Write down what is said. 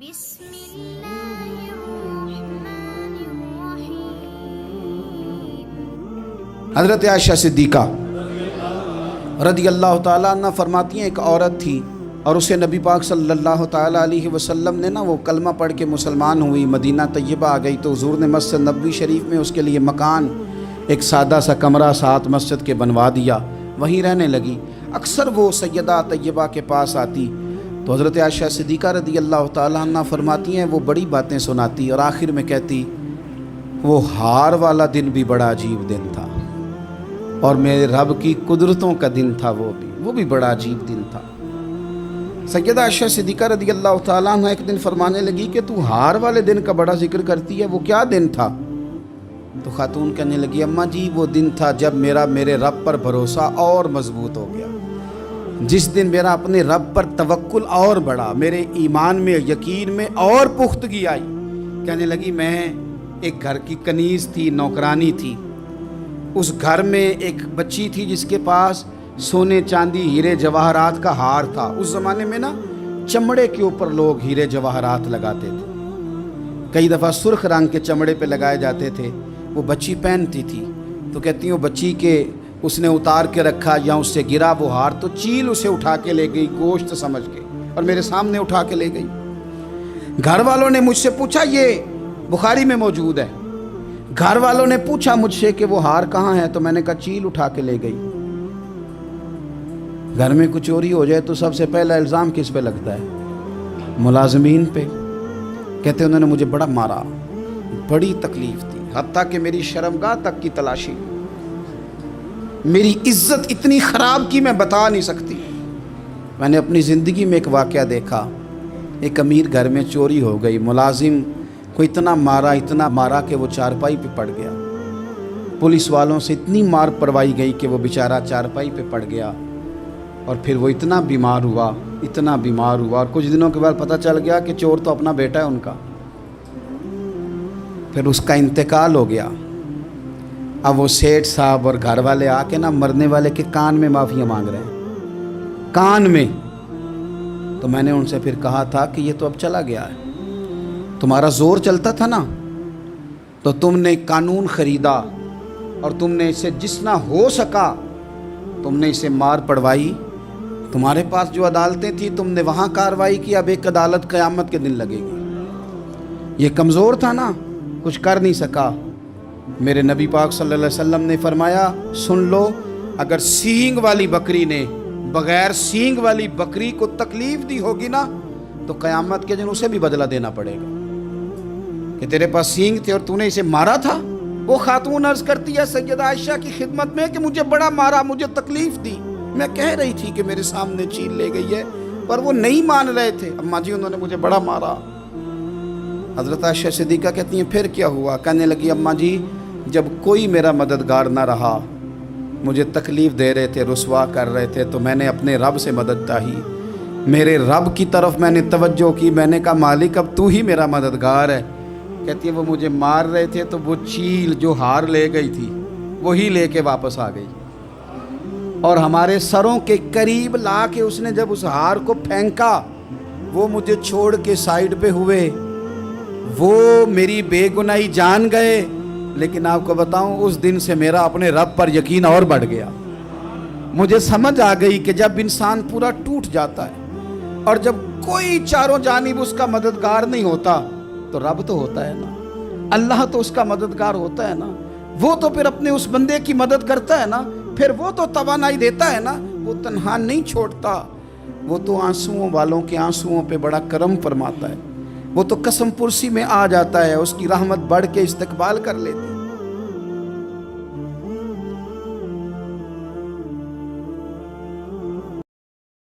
بسم اللہ الرحمن الرحیم۔ حضرت عائشہ صدیقہ رضی اللہ تعالیٰ عنہ فرماتی ہیں ایک عورت تھی اور اسے نبی پاک صلی اللہ تعالیٰ علیہ وسلم نے وہ کلمہ پڑھ کے مسلمان ہوئی، مدینہ طیبہ آ گئی تو حضور نے مسجد نبوی شریف میں اس کے لیے مکان، ایک سادہ سا کمرہ ساتھ مسجد کے بنوا دیا، وہیں رہنے لگی۔ اکثر وہ سیدہ طیبہ کے پاس آتی تو حضرت عائشہ صدیقہ رضی اللہ تعالیٰ عنہ فرماتی ہیں وہ بڑی باتیں سناتی اور آخر میں کہتی وہ ہار والا دن بھی بڑا عجیب دن تھا اور میرے رب کی قدرتوں کا دن تھا، وہ بھی بڑا عجیب دن تھا۔ سیدہ عائشہ صدیقہ رضی اللہ تعالیٰ عنہ ایک دن فرمانے لگی کہ تو ہار والے دن کا بڑا ذکر کرتی ہے، وہ کیا دن تھا؟ تو خاتون کہنے لگی اماں جی وہ دن تھا جب میرے رب پر بھروسہ اور مضبوط ہو گیا، جس دن میرا اپنے رب پر توکل اور بڑھا، میرے ایمان میں یقین میں اور پختگی آئی۔ کہنے لگی میں ایک گھر کی کنیز تھی، نوکرانی تھی، اس گھر میں ایک بچی تھی جس کے پاس سونے چاندی ہیرے جواہرات کا ہار تھا۔ اس زمانے میں چمڑے کے اوپر لوگ ہیرے جواہرات لگاتے تھے، کئی دفعہ سرخ رنگ کے چمڑے پہ لگائے جاتے تھے، وہ بچی پہنتی تھی تو کہتی ہوں بچی کے اس نے اتار کے رکھا یا اس سے گرا وہ ہار تو چیل اسے اٹھا کے لے گئی گوشت سمجھ کے اور میرے سامنے اٹھا کے لے گئی۔ گھر والوں نے مجھ سے پوچھا، یہ بخاری میں موجود ہے، گھر والوں نے پوچھا مجھ سے کہ وہ ہار کہاں ہے تو میں نے کہا چیل اٹھا کے لے گئی۔ گھر میں کچھ چوری ہو جائے تو سب سے پہلا الزام کس پہ لگتا ہے؟ ملازمین پہ۔ کہتے انہوں نے مجھے بڑا مارا، بڑی تکلیف تھی، حتیٰ کہ میری شرمگاہ تک کی تلاشی، میری عزت اتنی خراب کی میں بتا نہیں سکتی۔ میں نے اپنی زندگی میں ایک واقعہ دیکھا، ایک امیر گھر میں چوری ہو گئی، ملازم کو اتنا مارا کہ وہ چارپائی پہ پڑ گیا، پولیس والوں سے اتنی مار پڑوائی گئی کہ وہ بیچارہ چارپائی پہ پڑ گیا اور پھر وہ اتنا بیمار ہوا اور کچھ دنوں کے بعد پتہ چل گیا کہ چور تو اپنا بیٹا ہے ان کا، پھر اس کا انتقال ہو گیا۔ اب وہ سیٹھ صاحب اور گھر والے آ کے مرنے والے کے کان میں معافی مانگ رہے ہیں، کان میں۔ تو میں نے ان سے پھر کہا تھا کہ یہ تو اب چلا گیا ہے، تمہارا زور چلتا تھا نا تو تم نے قانون خریدا اور تم نے اسے جتنا ہو سکا تم نے اسے مار پڑوائی، تمہارے پاس جو عدالتیں تھیں تم نے وہاں کارروائی کی، اب ایک عدالت قیامت کے دن لگے گی۔ یہ کمزور تھا نا، کچھ کر نہیں سکا۔ میرے نبی پاک صلی اللہ علیہ وسلم نے فرمایا سن لو، اگر سینگ والی بکری نے بغیر سینگ والی بکری کو تکلیف دی ہوگی نا تو قیامت کے دن اسے بھی بدلہ دینا پڑے گا کہ تیرے پاس سینگ تھے اور تو نے اسے مارا تھا۔ وہ خاتون عرض کرتی ہے سیدہ عائشہ کی خدمت میں کہ مجھے بڑا مارا، مجھے تکلیف دی، میں کہہ رہی تھی کہ میرے سامنے چیل لے گئی ہے پر وہ نہیں مان رہے تھے، اماں جی انہوں نے مجھے بڑا مارا۔ حضرت عائشہ صدیقہ کہتی ہیں پھر کیا ہوا؟ کہنے لگی اماں جی جب کوئی میرا مددگار نہ رہا، مجھے تکلیف دے رہے تھے، رسوا کر رہے تھے، تو میں نے اپنے رب سے مدد چاہی، میرے رب کی طرف میں نے توجہ کی، میں نے کہا مالک اب تو ہی میرا مددگار ہے۔ کہتی ہے وہ مجھے مار رہے تھے تو وہ چیل جو ہار لے گئی تھی وہی لے کے واپس آ گئی اور ہمارے سروں کے قریب لا کے اس نے جب اس ہار کو پھینکا وہ مجھے چھوڑ کے سائیڈ پہ ہوئے، وہ میری بے گناہی جان گئے، لیکن آپ کو بتاؤں اس دن سے میرا اپنے رب پر یقین اور بڑھ گیا۔ مجھے سمجھ آ گئی کہ جب انسان پورا ٹوٹ جاتا ہے اور جب کوئی چاروں جانب اس کا مددگار نہیں ہوتا تو رب تو ہوتا ہے نا، اللہ تو اس کا مددگار ہوتا ہے نا، وہ تو پھر اپنے اس بندے کی مدد کرتا ہے نا، پھر وہ تو توانائی دیتا ہے نا، وہ تنہا نہیں چھوڑتا، وہ تو آنسوؤں والوں کے آنسوؤں پہ بڑا کرم فرماتا ہے، وہ تو قسم پرسی میں آ جاتا ہے، اس کی رحمت بڑھ کے استقبال کر لیتی ہے۔